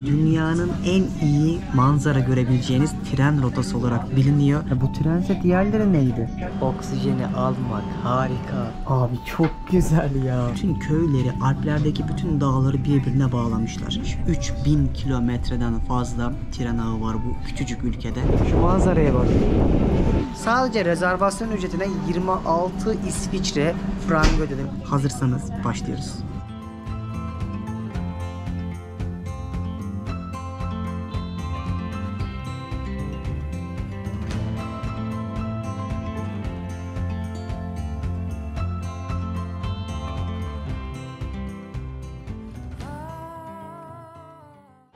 Dünyanın en iyi manzara görebileceğiniz tren rotası olarak biliniyor. Bu trense diğerleri neydi? Oksijeni almak harika. Abi çok güzel ya. Bütün köyleri, Alplerdeki bütün dağları birbirine bağlamışlar. 3000 kilometreden fazla tren ağı var bu küçücük ülkede. Şu manzaraya bak. Sadece rezervasyon ücretine 26 İsviçre frangı ödedim. Hazırsanız başlıyoruz.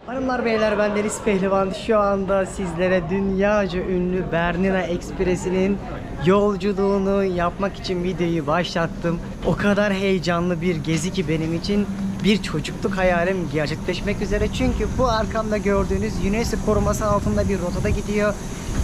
Hanımlar beyler, ben Deniz Pehlivan. Şu anda sizlere dünyaca ünlü Bernina Ekspresi'nin yolculuğunu yapmak için videoyu başlattım. O kadar heyecanlı bir gezi ki benim için, bir çocukluk hayalim gerçekleşmek üzere. Çünkü bu arkamda gördüğünüz UNESCO koruması altında bir rotada gidiyor.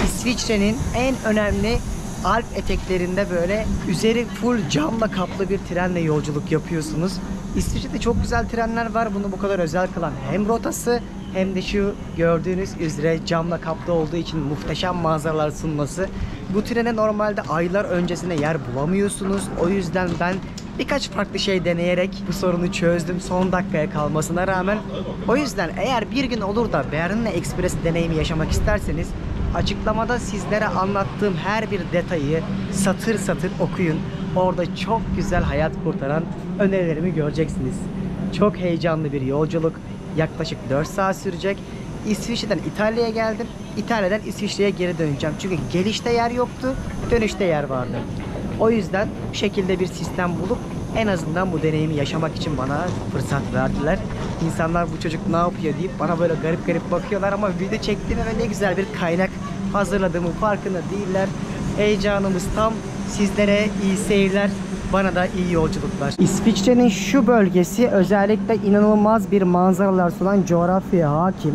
İsviçre'nin en önemli Alp eteklerinde böyle üzeri full camla kaplı bir trenle yolculuk yapıyorsunuz. İsviçre'de çok güzel trenler var. Bunu bu kadar özel kılan hem rotası hem de şu gördüğünüz üzere camla kaplı olduğu için muhteşem manzaralar sunması. Bu trene normalde aylar öncesine yer bulamıyorsunuz. O yüzden ben birkaç farklı şey deneyerek bu sorunu çözdüm, son dakikaya kalmasına rağmen. O yüzden eğer bir gün olur da Bernina Express deneyimi yaşamak isterseniz, açıklamada sizlere anlattığım her bir detayı satır satır okuyun. Orada çok güzel hayat kurtaran önerilerimi göreceksiniz. Çok heyecanlı bir yolculuk. Yaklaşık 4 saat sürecek. İsviçre'den İtalya'ya geldim. İtalya'dan İsviçre'ye geri döneceğim. Çünkü gelişte yer yoktu, dönüşte yer vardı. O yüzden bu şekilde bir sistem bulup en azından bu deneyimi yaşamak için bana fırsat verdiler. İnsanlar bu çocuk ne yapıyor deyip bana böyle garip garip bakıyorlar ama video çektiğime ve ne güzel bir kaynak hazırladığımın farkında değiller. Heyecanımız tam. Sizlere iyi seyirler, bana da iyi yolculuklar. İsviçre'nin şu bölgesi özellikle inanılmaz bir manzaralar sunan coğrafyaya hakim.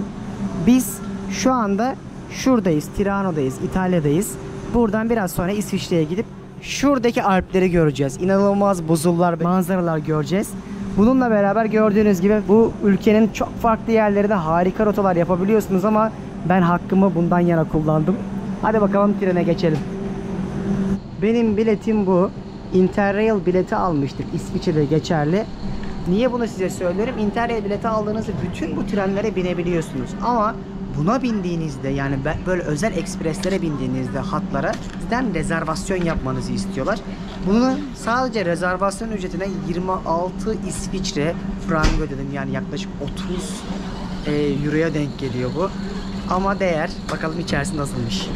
Biz şu anda şuradayız, Tirano'dayız, İtalya'dayız. Buradan biraz sonra İsviçre'ye gidip şuradaki Alpleri göreceğiz. İnanılmaz buzullar, manzaralar göreceğiz. Bununla beraber gördüğünüz gibi bu ülkenin çok farklı yerlerinde harika rotalar yapabiliyorsunuz ama ben hakkımı bundan yana kullandım. Hadi bakalım trene geçelim. Benim biletim bu. Interrail bileti almıştık. İsviçre'de geçerli. Niye bunu size söylüyorum? Interrail bileti aldığınızda bütün bu trenlere binebiliyorsunuz. Ama buna bindiğinizde, yani böyle özel ekspreslere bindiğinizde hatlara, sizden rezervasyon yapmanızı istiyorlar. Bunu sadece rezervasyon ücretine 26 İsviçre frangı ödedim. Yani yaklaşık 30 euroya denk geliyor bu. Ama değer. Bakalım içerisi nasılmış.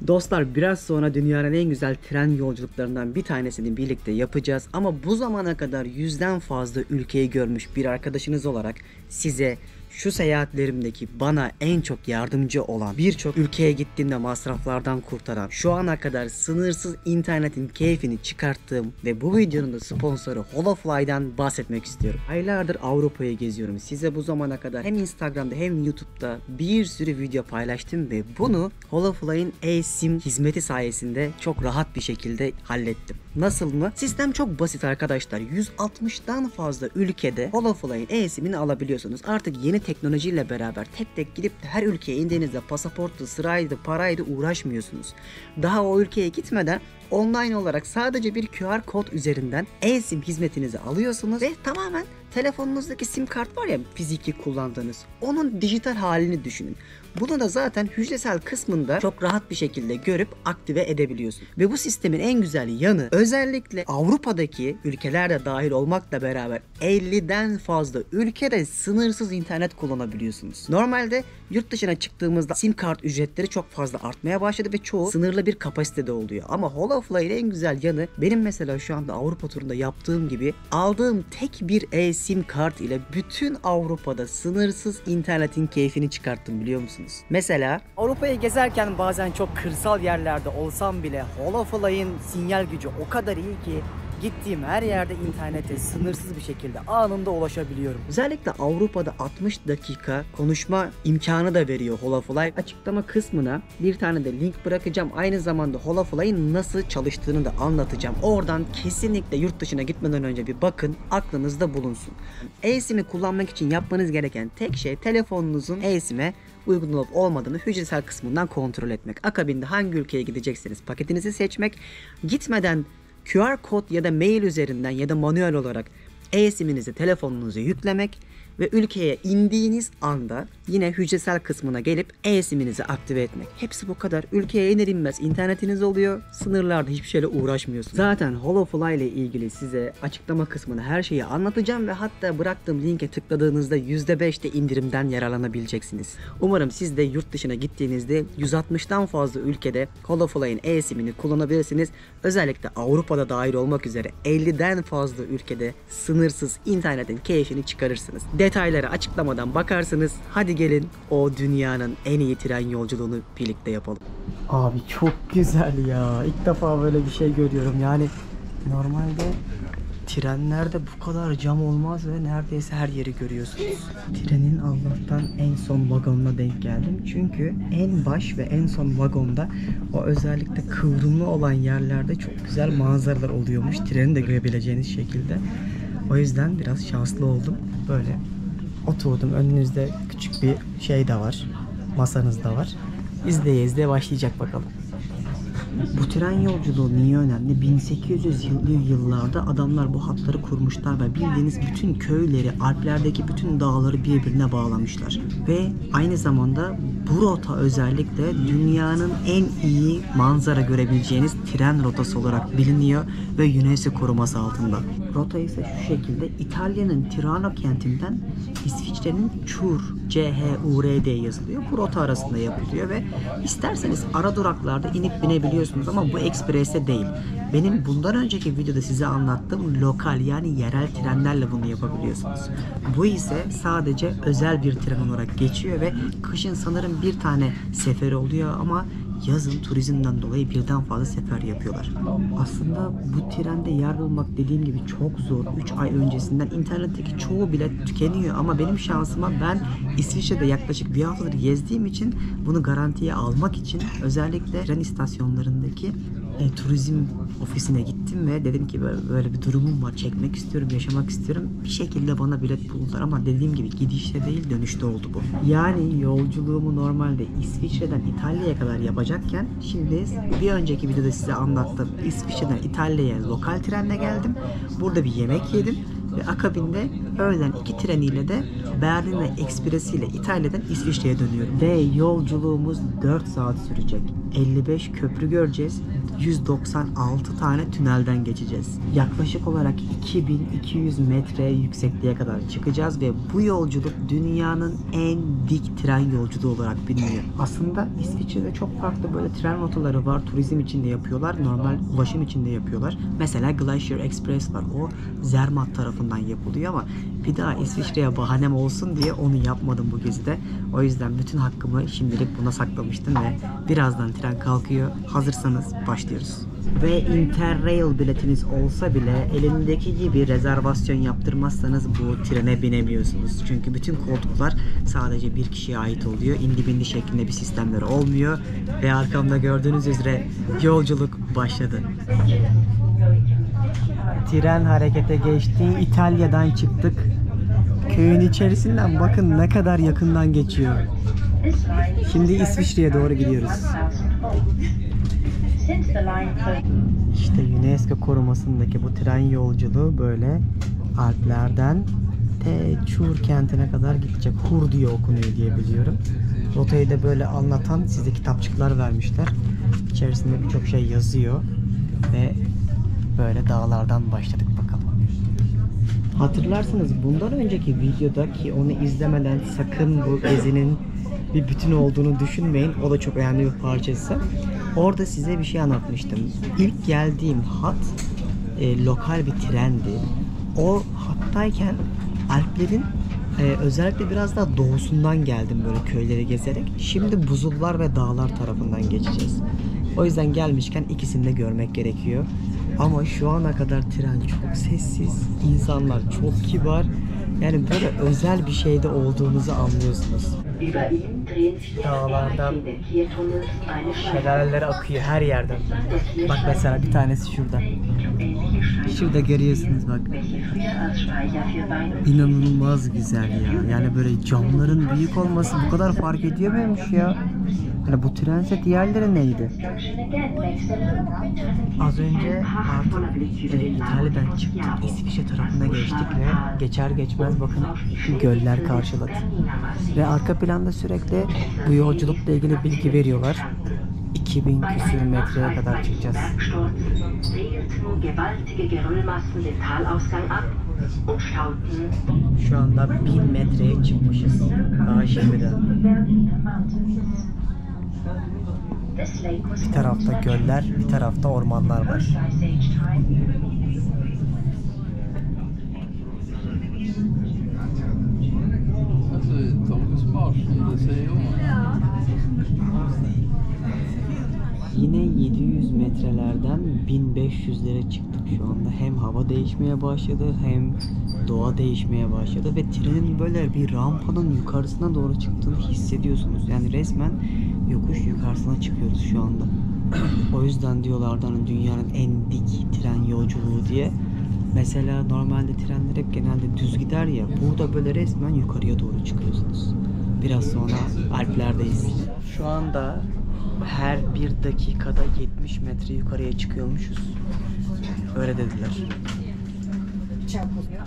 Dostlar, biraz sonra dünyanın en güzel tren yolculuklarından bir tanesini birlikte yapacağız. Ama bu zamana kadar 100'den fazla ülkeyi görmüş bir arkadaşınız olarak size şu seyahatlerimdeki bana en çok yardımcı olan, birçok ülkeye gittiğimde masraflardan kurtaran, şu ana kadar sınırsız internetin keyfini çıkarttığım ve bu videonun da sponsoru Holofly'dan bahsetmek istiyorum. Aylardır Avrupa'yı geziyorum. Size bu zamana kadar hem Instagram'da hem YouTube'da bir sürü video paylaştım ve bunu Holofly'in eSIM hizmeti sayesinde çok rahat bir şekilde hallettim. Nasıl mı? Sistem çok basit arkadaşlar. 160'dan fazla ülkede Holofly'in eSIM'ini alabiliyorsunuz. Artık yeni teknolojiyle beraber tek tek gidip de her ülkeye indiğinizde pasaportlu, sıraydı, paraydı uğraşmıyorsunuz. Daha o ülkeye gitmeden online olarak sadece bir QR kod üzerinden eSIM hizmetinizi alıyorsunuz ve tamamen telefonunuzdaki sim kart var ya, fiziki kullandığınız, onun dijital halini düşünün. Bunu da zaten hücresel kısmında çok rahat bir şekilde görüp aktive edebiliyorsun. Ve bu sistemin en güzel yanı, özellikle Avrupa'daki ülkelerde dahil olmakla beraber 50'den fazla ülkede sınırsız internet kullanabiliyorsunuz. Normalde yurt dışına çıktığımızda sim kart ücretleri çok fazla artmaya başladı ve çoğu sınırlı bir kapasitede oluyor. Ama Holofly'in en güzel yanı, benim mesela şu anda Avrupa turunda yaptığım gibi aldığım tek bir eSIM kart ile bütün Avrupa'da sınırsız internetin keyfini çıkarttım, biliyor musunuz? Mesela Avrupa'yı gezerken bazen çok kırsal yerlerde olsam bile Holofly'in sinyal gücü o kadar iyi ki Gittiğim her yerde internete sınırsız bir şekilde anında ulaşabiliyorum. Özellikle Avrupa'da 60 dakika konuşma imkanı da veriyor Holafly. Açıklama kısmına bir tane de link bırakacağım. Aynı zamanda Holafly'ın nasıl çalıştığını da anlatacağım. Oradan kesinlikle yurt dışına gitmeden önce bir bakın, aklınızda bulunsun. eSIM'i kullanmak için yapmanız gereken tek şey telefonunuzun eSIM'e uygun olup olmadığını hücresel kısmından kontrol etmek. Akabinde hangi ülkeye gidecekseniz paketinizi seçmek, gitmeden QR kod ya da mail üzerinden ya da manuel olarak eSIM'inizi telefonunuza yüklemek ve ülkeye indiğiniz anda yine hücresel kısmına gelip eSIM'inizi aktive etmek. Hepsi bu kadar. Ülkeye iner inmez internetiniz oluyor. Sınırlarda hiçbir şeyle uğraşmıyorsunuz. Zaten Holafly ile ilgili size açıklama kısmına her şeyi anlatacağım ve hatta bıraktığım linke tıkladığınızda %5'te indirimden yararlanabileceksiniz. Umarım siz de yurt dışına gittiğinizde 160'tan fazla ülkede Holafly'in eSIM'ini kullanabilirsiniz. Özellikle Avrupa'da dahil olmak üzere 50'den fazla ülkede sınırsız internetin keyfini çıkarırsınız. Detayları açıklamadan bakarsınız. Hadi gelin o dünyanın en iyi tren yolculuğunu birlikte yapalım. Abi çok güzel ya. İlk defa böyle bir şey görüyorum. Yani normalde trenlerde bu kadar cam olmaz ve neredeyse her yeri görüyorsunuz. Trenin Allah'tan en son vagonuna denk geldim. Çünkü en baş ve en son vagonda o özellikle kıvrımlı olan yerlerde çok güzel manzaralar oluyormuş. Treni de görebileceğiniz şekilde. O yüzden biraz şanslı oldum. Böyle oturdum. Önünüzde küçük bir şey de var. Masanız da var. İzleye izleye başlayacak bakalım. Bu tren yolculuğu niye önemli? 1800'lü yıllarda adamlar bu hatları kurmuşlar ve bildiğiniz bütün köyleri, Alplerdeki bütün dağları birbirine bağlamışlar. Ve aynı zamanda bu rota özellikle dünyanın en iyi manzara görebileceğiniz tren rotası olarak biliniyor ve UNESCO koruması altında. Rota ise şu şekilde: İtalya'nın Tirano kentinden İsviçre'nin Chur, C-H-U-R diye yazılıyor. Bu rota arasında yapılıyor ve isterseniz ara duraklarda inip binebiliyorsunuz ama bu eksprese değil. Benim bundan önceki videoda size anlattığım lokal yani yerel trenlerle bunu yapabiliyorsunuz. Bu ise sadece özel bir tren olarak geçiyor ve kışın sanırım bir tane seferi oluyor ama yazın turizmden dolayı birden fazla sefer yapıyorlar. Aslında bu trende yer bulmak dediğim gibi çok zor. 3 ay öncesinden internetteki çoğu bilet tükeniyor ama benim şansıma ben İsviçre'de yaklaşık bir haftadır gezdiğim için bunu garantiye almak için özellikle tren istasyonlarındaki turizm ofisine gittim ve dedim ki böyle bir durumum var, çekmek istiyorum, yaşamak istiyorum. Bir şekilde bana bilet buldular ama dediğim gibi gidişte değil dönüşte oldu bu. Yani yolculuğumu normalde İsviçre'den İtalya'ya kadar yapacakken şimdi bir önceki videoda size anlattım. İsviçre'den İtalya'ya lokal trenle geldim. Burada bir yemek yedim ve akabinde öğlen 2 treniyle de Berlin Ekspresi ile İtalya'dan İsviçre'ye dönüyorum. Ve yolculuğumuz 4 saat sürecek. 55 köprü göreceğiz. 196 tane tünelden geçeceğiz. Yaklaşık olarak 2200 metre yüksekliğe kadar çıkacağız ve bu yolculuk dünyanın en dik tren yolculuğu olarak biliniyor. Aslında İsviçre'de çok farklı böyle tren rotaları var. Turizm için de yapıyorlar. Normal ulaşım için de yapıyorlar. Mesela Glacier Express var. O Zermatt tarafından yapılıyor ama bir daha İsviçre'ye bahanem olsun diye onu yapmadım bu gezide. O yüzden bütün hakkımı şimdilik buna saklamıştım ve birazdan tren kalkıyor. Hazırsanız başlıyoruz. Ve Interrail biletiniz olsa bile elindeki gibi rezervasyon yaptırmazsanız bu trene binemiyorsunuz. Çünkü bütün koltuklar sadece bir kişiye ait oluyor. İndi bindi şeklinde bir sistemleri olmuyor. Ve arkamda gördüğünüz üzere yolculuk başladı. Tren harekete geçti. İtalya'dan çıktık. Köyün içerisinden bakın ne kadar yakından geçiyor. Şimdi İsviçre'ye doğru gidiyoruz. İşte UNESCO korumasındaki bu tren yolculuğu böyle Alplerden Chur kentine kadar gidecek. Hur diye okunuyor diye biliyorum. Rotayı da böyle anlatan size kitapçıklar vermişler. İçerisinde birçok şey yazıyor ve böyle dağlardan başladık bakalım. Hatırlarsınız bundan önceki videoda ki onu izlemeden sakın bu gezinin bir bütün olduğunu düşünmeyin. O da çok önemli bir parçası. Orada size bir şey anlatmıştım. İlk geldiğim hat lokal bir trendi. O hattayken Alplerin özellikle biraz daha doğusundan geldim böyle köyleri gezerek. Şimdi buzullar ve dağlar tarafından geçeceğiz. O yüzden gelmişken ikisini de görmek gerekiyor. Ama şu ana kadar tren çok sessiz, insanlar çok kibar. Yani böyle özel bir şeyde olduğunuzu anlıyorsunuz. Dağlardan şelaleler akıyor her yerden. Bak mesela bir tanesi şurada. Şurada görüyorsunuz bak. İnanılmaz güzel ya. Yani böyle camların büyük olması bu kadar fark ediyor muymuş ya? Yani bu trense diğerleri neydi? Az önce artık İtalya'dan çıktık. İsviçre tarafına geçtik ve geçer geçmez bakın göller karşıladı. Ve arka planda sürekli bu yolculukla ilgili bilgi veriyorlar. 2000 küsür metreye kadar çıkacağız. Şu anda 1000 metreye çıkmışız. Daha şimdiden. Bir tarafta göller, bir tarafta ormanlar var. Yine 700 metrelerden 1500'lere çıktık şu anda. Hem hava değişmeye başladı hem doğa değişmeye başladı ve trenin böyle bir rampanın yukarısına doğru çıktığını hissediyorsunuz. Yani resmen yokuş yukarısına çıkıyoruz şu anda. O yüzden diyorlardı hani dünyanın en dik tren yolculuğu diye. Mesela normalde trenler hep genelde düz gider ya. Burada böyle resmen yukarıya doğru çıkıyorsunuz. Biraz sonra Alplerdeyiz. Şu anda her bir dakikada 70 metre yukarıya çıkıyormuşuz. Öyle dediler.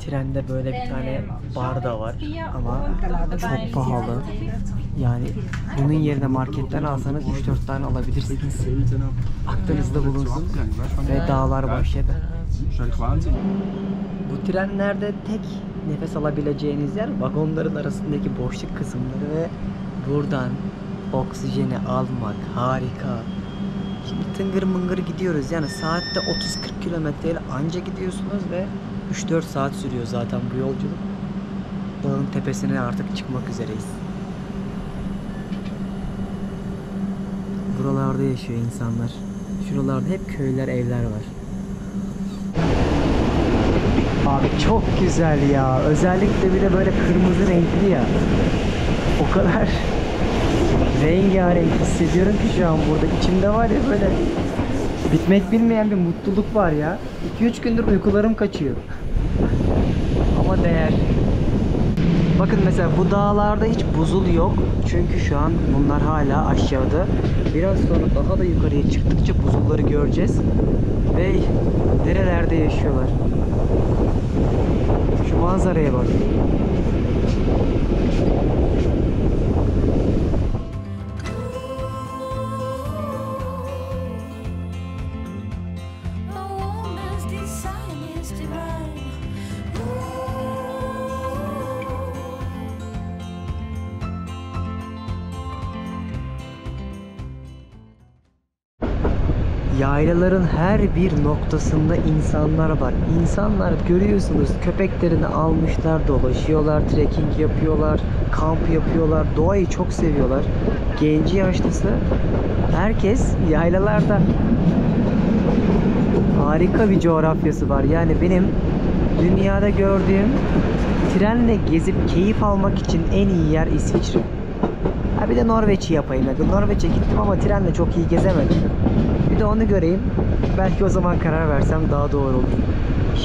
Trende böyle bir tane bar da var ama çok pahalı. Yani bunun yerine marketten alsanız 3-4 tane alabilirsiniz. Aklınızda bulunsun. Ve dağlar başladı. Bu trenlerde tek nefes alabileceğiniz yer vagonların arasındaki boşluk kısımları ve buradan oksijeni almak harika. Şimdi tıngır mıngır gidiyoruz. Yani saatte 30-40 kilometreyle anca gidiyorsunuz ve 3-4 saat sürüyor zaten bu yolculuk. Dağın tepesine artık çıkmak üzereyiz. Buralarda yaşıyor insanlar. Şuralarda hep köyler, evler var. Abi çok güzel ya. Özellikle bir de böyle kırmızı renkli ya. O kadar rengarenk hissediyorum ki şu an burada. İçimde var ya böyle bitmek bilmeyen bir mutluluk var ya. 2-3 gündür uykularım kaçıyor. Ama değer. Bakın mesela bu dağlarda hiç buzul yok. Çünkü şu an bunlar hala aşağıda. Biraz sonra daha da yukarıya çıktıkça buzulları göreceğiz. Ve nerelerde yaşıyorlar. Şu manzaraya bak. Yaylaların her bir noktasında insanlar var. İnsanlar görüyorsunuz köpeklerini almışlar, dolaşıyorlar, trekking yapıyorlar, kamp yapıyorlar, doğayı çok seviyorlar. Genci yaşlısı herkes yaylalarda. Harika bir coğrafyası var. Yani benim dünyada gördüğüm trenle gezip keyif almak için en iyi yer İsviçre. Ha bir de Norveç'i yapayım. Norveç'e gittim ama trenle çok iyi gezemedim. Bir de onu göreyim. Belki o zaman karar versem daha doğru olur.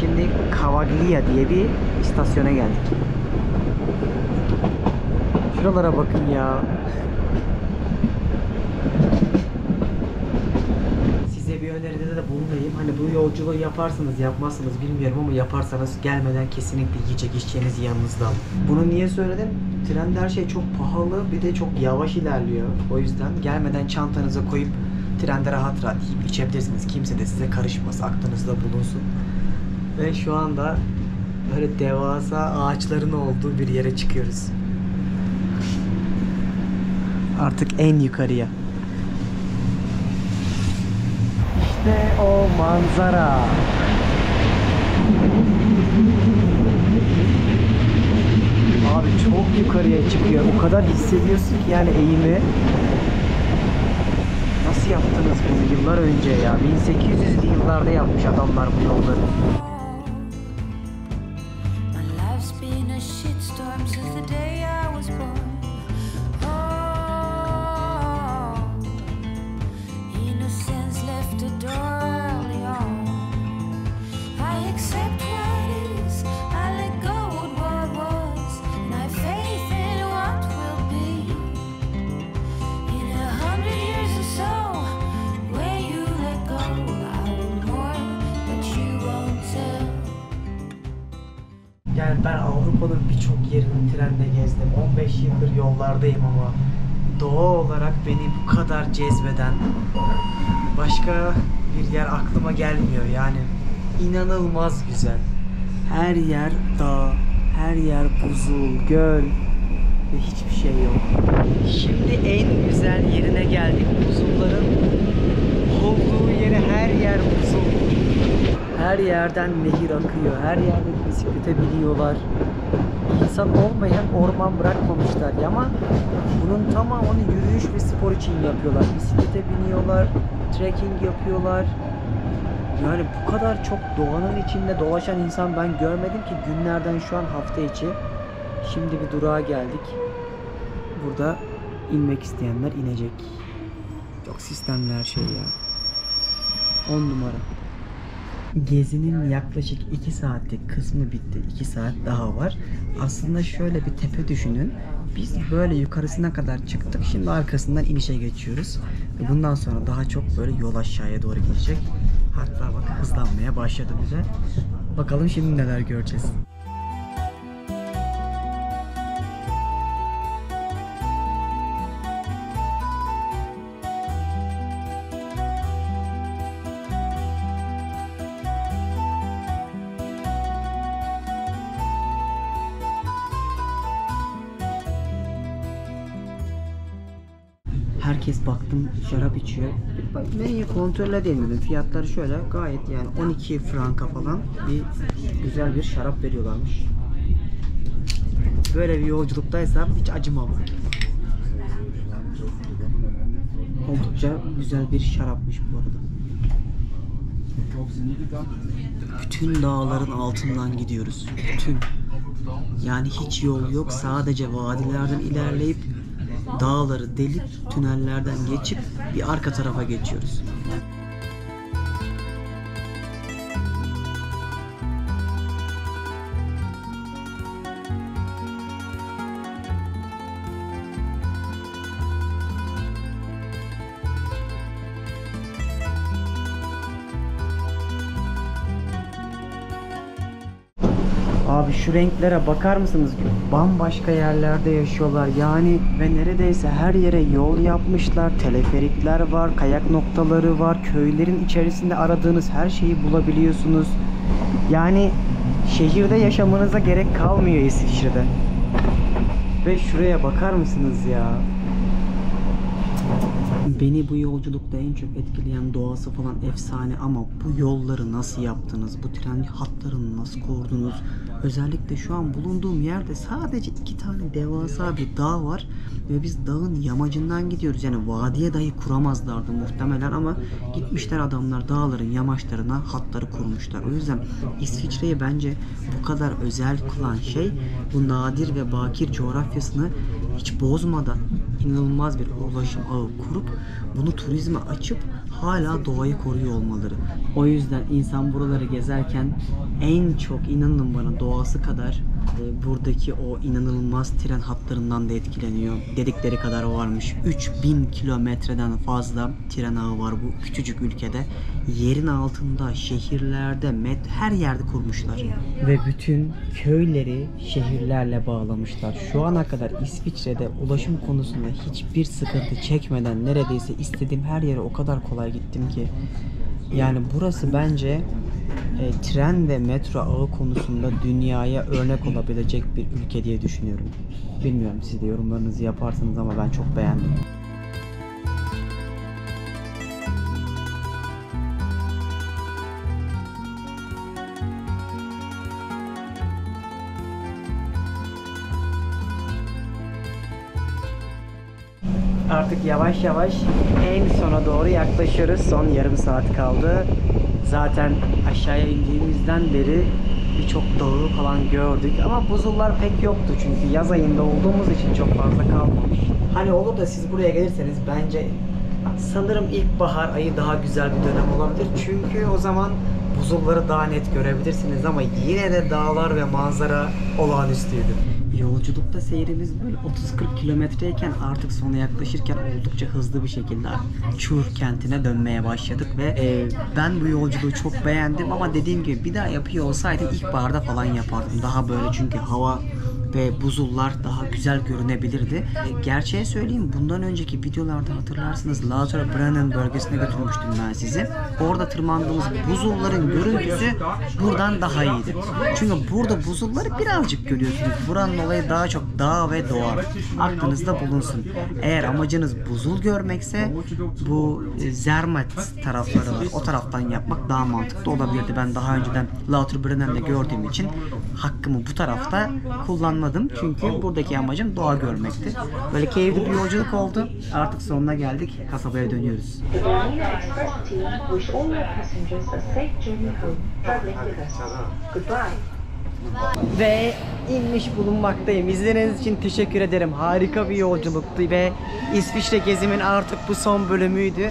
Şimdi Cavaglia diye bir istasyona geldik. Şuralara bakın ya. Size bir öneride de bulunayım. Hani bu yolculuğu yaparsanız yapmazsınız bilmiyorum ama yaparsanız gelmeden kesinlikle yiyecek içeceğinizi yanınızda alın. Bunu niye söyledim? Trende her şey çok pahalı, bir de çok yavaş ilerliyor. O yüzden gelmeden çantanıza koyup trende rahat rahat yiyip içebilirsiniz. Kimse de size karışmaz, aklınızda bulunsun. Ve şu anda böyle devasa ağaçların olduğu bir yere çıkıyoruz. Artık en yukarıya. İşte o manzara. Abi çok yukarıya çıkıyor. O kadar hissediyorsun ki yani eğimi. nasıl yaptınız bunu yıllar önce ya? 1800'lü yıllarda yapmış adamlar bu yolları. Yani ben Avrupa'nın birçok yerini trenle gezdim. 15 yıldır yollardayım ama doğa olarak beni bu kadar cezbeden başka bir yer aklıma gelmiyor. Yani inanılmaz güzel. Her yer dağ, her yer buzul, göl ve hiçbir şey yok. Şimdi en güzel yerine geldik. Buzulların olduğu yere, her yer buzul. Her yerden nehir akıyor. Her yerde bisiklete biniyorlar. İnsan olmayan orman bırakmamışlar ama bunun tamamını yürüyüş ve spor için yapıyorlar. Bisiklete biniyorlar, trekking yapıyorlar. Yani bu kadar çok doğanın içinde dolaşan insan ben görmedim ki günlerden şu an hafta içi. Şimdi bir durağa geldik. Burada inmek isteyenler inecek. Çok sistemli her şey ya. 10 numara. Gezinin yaklaşık 2 saatlik kısmı bitti. 2 saat daha var. Aslında şöyle bir tepe düşünün. Biz böyle yukarısına kadar çıktık. Şimdi arkasından inişe geçiyoruz. Ve bundan sonra daha çok böyle yol aşağıya doğru gidecek. Hatta bak hızlanmaya başladı bile. Bakalım şimdi neler göreceğiz. Herkes baktım şarap içiyor. Menüyü kontrol edeyim dedim. Fiyatları şöyle gayet yani 12 franka falan bir güzel bir şarap veriyorlarmış. Böyle bir yolculuktaysam hiç acımam. Oldukça güzel bir şarapmış bu arada. Bütün dağların altından gidiyoruz. Bütün. Yani hiç yol yok. Sadece vadilerden ilerleyip dağları delip tünellerden geçip bir arka tarafa geçiyoruz. Abi şu renklere bakar mısınız? Bambaşka yerlerde yaşıyorlar yani ve neredeyse her yere yol yapmışlar. Teleferikler var, kayak noktaları var. Köylerin içerisinde aradığınız her şeyi bulabiliyorsunuz. Yani şehirde yaşamanıza gerek kalmıyor İsviçre'de. Ve şuraya bakar mısınız ya? Beni bu yolculukta en çok etkileyen doğası falan efsane ama bu yolları nasıl yaptınız? Bu tren hatlarını nasıl kurdunuz? Özellikle şu an bulunduğum yerde sadece 2 tane devasa bir dağ var ve biz dağın yamacından gidiyoruz. Yani vadiye dahi kuramazlardı muhtemelen ama gitmişler adamlar dağların yamaçlarına hatları kurmuşlar. O yüzden İsviçre'yi bence bu kadar özel kılan şey bu nadir ve bakir coğrafyasını hiç bozmadan inanılmaz bir ulaşım ağı kurup bunu turizme açıp hala doğayı koruyor olmaları. O yüzden insan buraları gezerken en çok inanın bana doğası kadar buradaki o inanılmaz tren hatlarından da etkileniyor. Dedikleri kadar varmış. 3000 kilometreden fazla tren ağı var bu küçücük ülkede. Yerin altında, şehirlerde, her yerde kurmuşlar. Ve bütün köyleri şehirlerle bağlamışlar. Şu ana kadar İsviçre'de ulaşım konusunda hiçbir sıkıntı çekmeden neredeyse istediğim her yere o kadar kolay gittim ki. Yani burası bence tren ve metro ağı konusunda dünyaya örnek olabilecek bir ülke diye düşünüyorum. Bilmiyorum siz de yorumlarınızı yaparsınız ama ben çok beğendim. Artık yavaş yavaş en sona doğru yaklaşıyoruz. Son yarım saat kaldı. Zaten aşağıya indiğimizden beri birçok dağı falan gördük. Ama buzullar pek yoktu çünkü yaz ayında olduğumuz için çok fazla kalmamış. Hani olur da siz buraya gelirseniz bence sanırım ilkbahar ayı daha güzel bir dönem olabilir. Çünkü o zaman buzulları daha net görebilirsiniz ama yine de dağlar ve manzara olağanüstüydü. Yolculukta seyrimiz böyle 30-40 kilometreyken artık sona yaklaşırken oldukça hızlı bir şekilde Çur kentine dönmeye başladık ve ben bu yolculuğu çok beğendim ama dediğim gibi bir daha yapıyor olsaydım ilkbaharda falan yapardım. Daha böyle çünkü hava ve buzullar daha güzel görünebilirdi. Gerçeğe söyleyeyim, bundan önceki videolarda hatırlarsınız Lauterbrunnen bölgesine götürmüştüm ben sizi. Orada tırmandığımız buzulların görüntüsü buradan daha iyiydi. Çünkü burada buzulları birazcık görüyorsunuz. Buranın olayı daha çok dağ ve doğa. Aklınızda bulunsun. Eğer amacınız buzul görmekse bu Zermatt tarafları var. O taraftan yapmak daha mantıklı olabilirdi. Ben daha önceden Lauterbrunnen'de gördüğüm için hakkımı bu tarafta kullanmadım. Çünkü buradaki amacım doğa görmekti. Böyle keyifli bir yolculuk oldu. Artık sonuna geldik. Kasabaya dönüyoruz. Ve inmiş bulunmaktayım. İzlediğiniz için teşekkür ederim. Harika bir yolculuktu ve İsviçre gezimin artık bu son bölümüydü.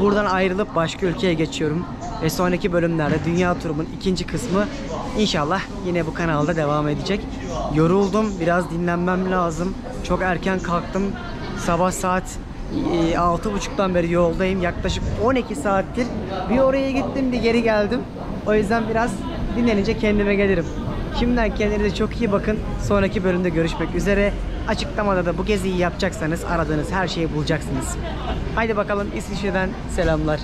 Buradan ayrılıp başka ülkeye geçiyorum. Ve sonraki bölümlerde dünya turumun ikinci kısmı inşallah yine bu kanalda devam edecek. Yoruldum. Biraz dinlenmem lazım. Çok erken kalktım. Sabah saat 6.30'dan beri yoldayım. Yaklaşık 12 saattir. Bir oraya gittim, bir geri geldim. O yüzden biraz dinlenince kendime gelirim. Şimdiden kendinize çok iyi bakın. Sonraki bölümde görüşmek üzere. Açıklamada da bu geziyi yapacaksanız aradığınız her şeyi bulacaksınız. Haydi bakalım, İsviçre'den selamlar.